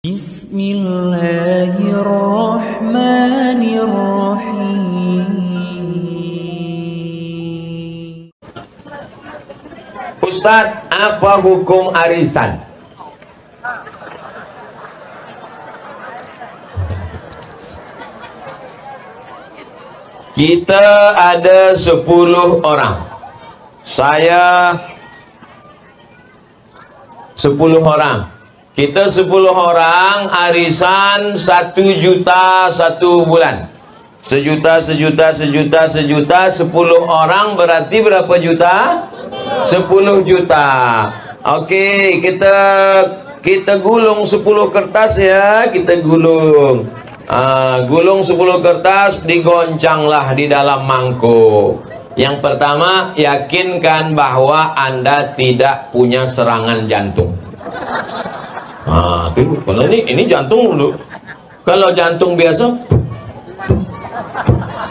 Bismillahirrahmanirrahim. Ustadz, apa hukum arisan? Kita ada 10 orang. Saya 10 orang. Kita 10 orang, arisan 1 juta 1 bulan. Sejuta, 10 orang berarti berapa juta? 10 juta. Oke, kita gulung 10 kertas ya, kita gulung. Gulung 10 kertas, digoncanglah di dalam mangkuk. Yang pertama, yakinkan bahwa Anda tidak punya serangan jantung. Karena ini jantung dulu. Kalau jantung biasa,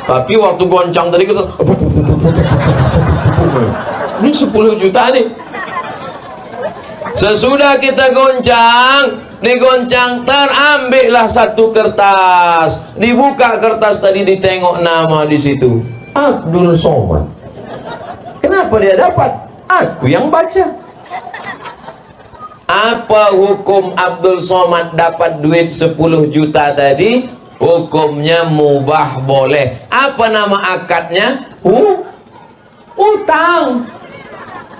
tapi waktu goncang tadi kita, ini 10 juta nih. Sesudah kita goncang, digoncang, terambillah 1 kertas, dibuka kertas tadi, ditengok nama di situ, Abdul Somad. Kenapa dia dapat? Aku yang baca. Apa hukum Abdul Somad dapat duit 10 juta tadi? Hukumnya mubah, boleh. Apa nama akadnya? Utang.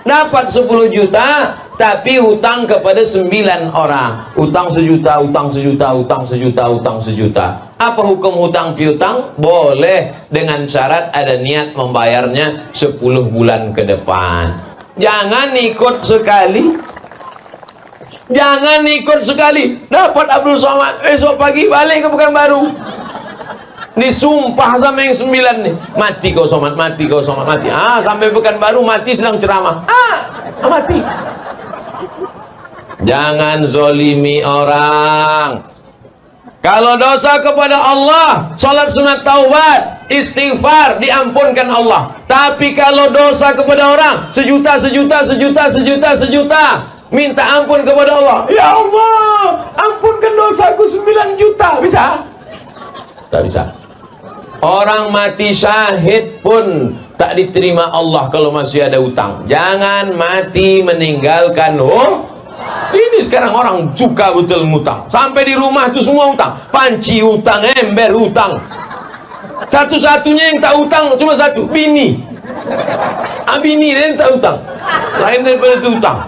Dapat 10 juta, tapi hutang kepada 9 orang. Utang sejuta, utang sejuta, utang sejuta, utang sejuta. Apa hukum hutang piutang? Boleh, dengan syarat ada niat membayarnya 10 bulan ke depan. Jangan ikut sekali. Jangan ikut sekali. Dapat Abdul Somad, besok pagi balik ke Pekanbaru. Disumpah sama yang 9 nih. Mati kau Somad, mati kau Somad, mati. Sampai Pekanbaru mati sedang ceramah. Mati. Jangan zolimi orang. Kalau dosa kepada Allah, salat sunat taubat, istighfar, diampunkan Allah. Tapi kalau dosa kepada orang, sejuta, minta ampun kepada Allah. Ya Allah, ampunkan dosaku 9 juta. Bisa? Tak bisa. Orang mati syahid pun tak diterima Allah kalau masih ada utang. Jangan mati meninggalkan ini sekarang orang suka betul ngutang. Sampai di rumah itu semua utang. Panci utang, ember utang. Satu-satunya yang tak utang cuma satu, bini. Bini dia yang tak utang. Lain daripada itu utang.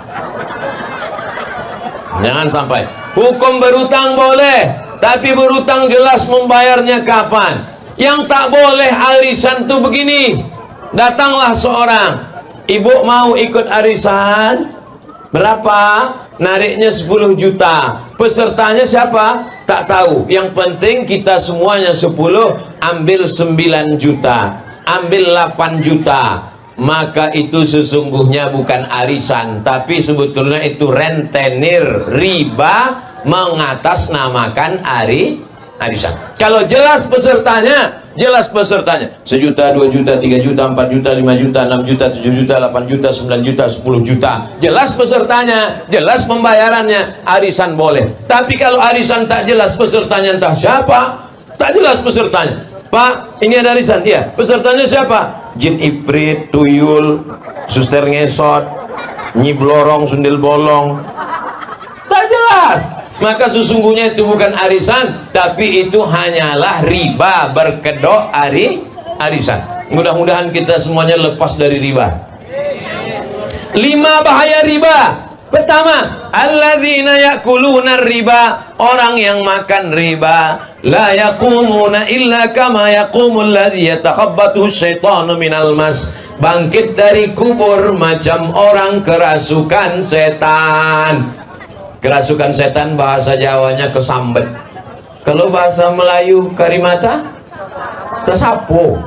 Jangan sampai. Hukum berutang boleh, tapi berutang jelas membayarnya kapan. Yang tak boleh arisan tuh begini. Datanglah seorang, ibu mau ikut arisan, berapa? Nariknya 10 juta. Pesertanya siapa? Tak tahu. Yang penting kita semuanya 10, ambil 9 juta, ambil 8 juta. Maka itu sesungguhnya bukan arisan, tapi sebetulnya itu rentenir, riba, mengatasnamakan arisan. Kalau jelas pesertanya, sejuta, 2 juta, 3 juta, 4 juta, 5 juta, 6 juta, 7 juta, 8 juta, 9 juta, 10 juta, jelas pesertanya, jelas pembayarannya, arisan boleh. Tapi kalau arisan tak jelas pesertanya, entah siapa, tak jelas pesertanya. Pak, ini ada arisan, iya. Pesertanya siapa? Jin Ifrit, tuyul, suster ngesot, nyi blorong, sundel bolong. Tak jelas. Maka sesungguhnya itu bukan arisan, tapi itu hanyalah riba, berkedok arisan. Mudah-mudahan kita semuanya lepas dari riba. 5 bahaya riba. Pertama, alladzina yakuluna riba, orang yang makan riba, la yaqumuna illa kama yaqumul ladzi yatakhabbathu syaitanu minal mas. Bangkit dari kubur macam orang kerasukan setan. Kerasukan setan bahasa Jawanya kesambet. Kalau bahasa Melayu karimata, tersapu.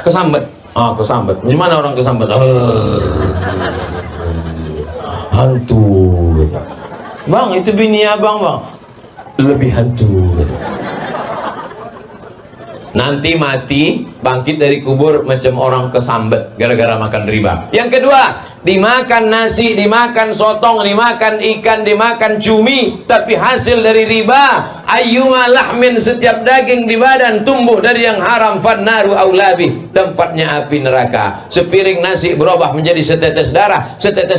Kesambet. Kesambet. Gimana orang kesambet? Hantu. Bang, itu bini abang, bang. Lebih hantu. Nanti mati, bangkit dari kubur macam orang kesambet gara-gara makan riba. Yang kedua, dimakan nasi, dimakan sotong, dimakan ikan, dimakan cumi, tapi hasil dari riba. Ayyuma lahmin, setiap daging di badan tumbuh dari yang haram, fannaru aulabi, tempatnya api neraka. Sepiring nasi berubah menjadi setetes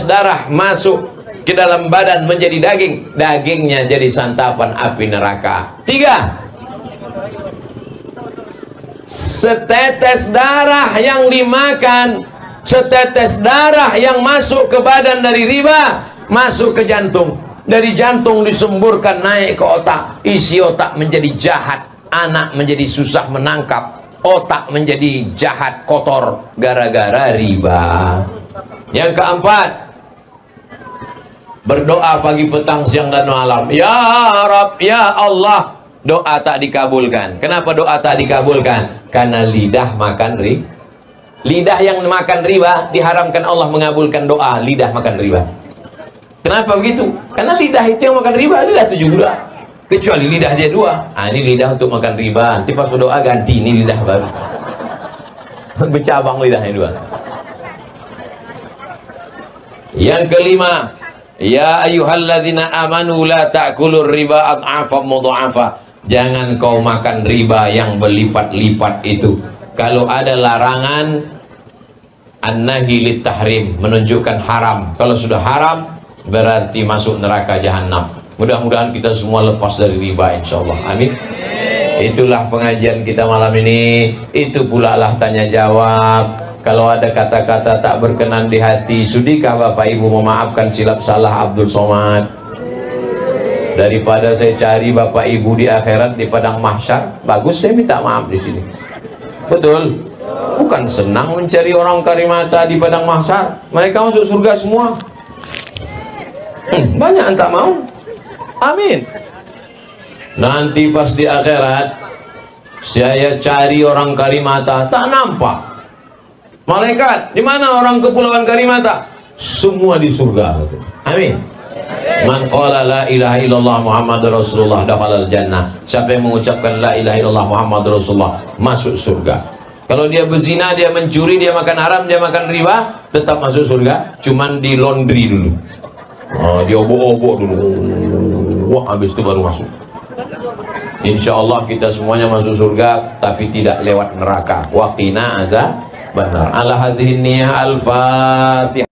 darah masuk ke dalam badan menjadi daging, dagingnya jadi santapan api neraka. 3, setetes darah yang dimakan, setetes darah yang masuk ke badan dari riba, masuk ke jantung, dari jantung disemburkan naik ke otak, isi otak menjadi jahat, anak menjadi susah menangkap, otak menjadi jahat kotor gara-gara riba. Yang keempat, berdoa pagi petang siang dan malam, ya Rabb, ya Allah, doa tak dikabulkan. Kenapa doa tak dikabulkan? Karena lidah makan riba. Lidah yang makan riba diharamkan Allah mengabulkan doa lidah makan riba. Kenapa begitu? Karena lidah itu yang makan riba, lidah 7 gula. Kecuali lidah dia 2. Ini lidah untuk makan riba. Nanti pas berdoa ganti, ini lidah baru. Bercabang lidahnya 2. Yang kelima, ya ayyuhalladzina amanu la ta'kulur riba ad'afa mudha'afa. Jangan kau makan riba yang berlipat-lipat itu. Kalau ada larangan an-nahi lit-tahrim, menunjukkan haram. Kalau sudah haram berarti masuk neraka jahanam. Mudah-mudahan kita semua lepas dari riba, insyaallah. Amin. Itulah pengajian kita malam ini. Itu pula lah tanya jawab. Kalau ada kata-kata tak berkenan di hati, sudikah Bapak Ibu memaafkan silap salah Abdul Somad? Daripada saya cari Bapak Ibu di akhirat, di padang mahsyar, bagus saya minta maaf di sini. Betul. Bukan senang mencari orang karimata di padang mahsyar. Mereka masuk surga semua. Banyak yang tak mau. Amin. Nanti pas di akhirat saya cari orang karimata, tak nampak. Malaikat, di mana orang kepulauan Karimata? Semua di surga. Amin. Man qala la ilaha illallah Muhammadur Rasulullah dakhalal jannah. Siapa yang mengucapkan la ilaha illallah Muhammadur Rasulullah masuk surga. Kalau dia berzina, dia mencuri, dia makan haram, dia makan riba, tetap masuk surga, cuman di laundry dulu. Dia obok-obok dulu. Wah, habis itu baru masuk. Insya Allah kita semuanya masuk surga, tapi tidak lewat neraka. Waqina azab benar. Ala hazihin niyah al-fatihah.